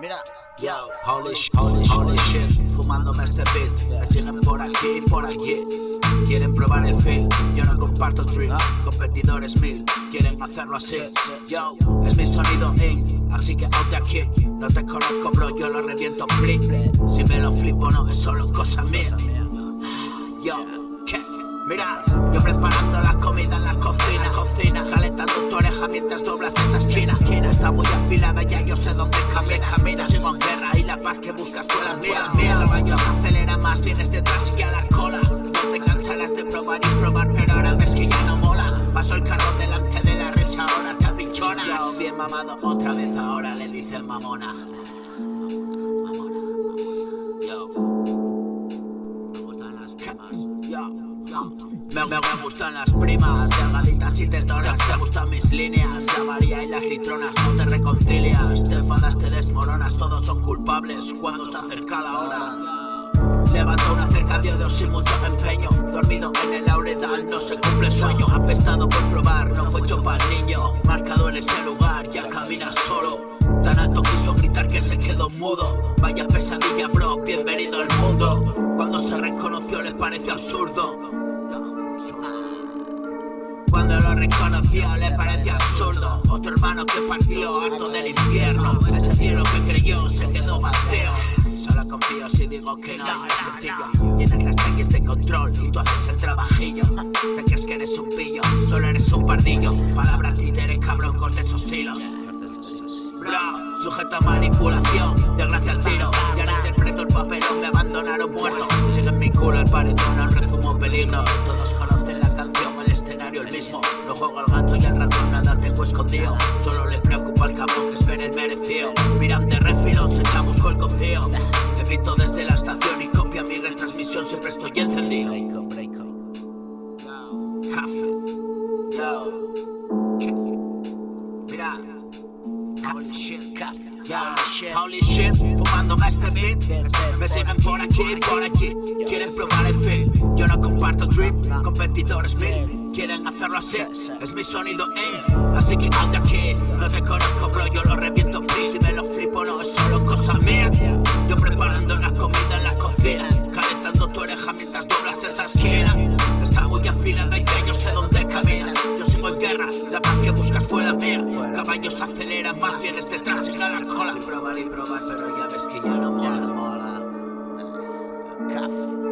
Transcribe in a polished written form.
Mira, yo, holy shit, fumándome este beat. Me siguen por aquí y por allí. Quieren probar el feel, yo no comparto el drink. Competidores mil, quieren hacerlo así. Yo, es mi sonido in, así que out de aquí. No te conozco bro, yo lo reviento blip. Si me lo flipo no, es solo cosa mía. Yo, ¿qué? Mira, yo preparando la comida en la cocina, calentando tu oreja mientras doblas esa esquina. Está muy afilada, ya yo sé dónde camina. Sigo en guerra y la paz que buscas fue la mía. Caballos acelera más, vienes detrás y a la cola. No te cansarás de probar y probar, pero ahora ves que ya no mola. Paso el carro delante de la risa, ahora te apinchona. Yo bien mamado otra vez, ahora le dice el mamona. Me gustan las primas, delgaditas y tetonas. Te gustan mis líneas, la varía y las litronas. No te reconcilias, te enfadas, te desmoronas. Todos son culpables cuando se acerca la hora. Levanto una cerca de odio sin mucho empeño. Dormido en el lauredal, no se cumple el sueño. Apestado por probar, no fue hecho para el niño. Marcado en ese lugar, ya camina solo. Tan alto quiso gritar que se quedó mudo. Vaya pesadilla bro, bienvenido al mundo. Cuando se reconoció les pareció absurdo. Cuando lo reconoció le pareció absurdo. Otro hermano que partió harto del infierno. Ese cielo que creyó se quedó vacío. Solo confío si digo que no es sencillo. Llenas las calles de control y tú haces el trabajillo. Te crees que eres un pillo, solo eres un pardillo. Palabra títere, cabrón, corta esos hilos. Bro, sujeto a manipulación, de gracia al tiro. Ya no interpreto el papelón, me abandonaron muerto. Sigue en mi culo el paredón, no resumo peligro. Todos conocen la canción, el escenario el mismo. No juego al gato y al ratón, nada tengo escondido. Solo le preocupa al cabrón que espere el merecido. Miran de refilos, echamos el cocío. Evito desde la estación y copia mi retransmisión, siempre estoy encendido. Breako. Café. Yo. Mira. Holy shit, fumándome este beat. Me siguen por aquí, por allí. Quieren probar el feel, yo no comparto drip. Competidores mil, quieren hacerlo así. Es mi sonido in, así que out de aquí. No te conozco bro, yo lo reviento please. Si me lo flipo no es solo cosa mía. Yo preparando la comida en la cocina, calentando tu oreja mientras doblas esa esquina. Está muy afilada y ya yo sé dónde caminas. Yo sigo en guerra, la paz que buscas fue la mía. Caballos aceleran más, vienes detrás y a la cola. Y probar, pero ya ves que ya no mola. Café.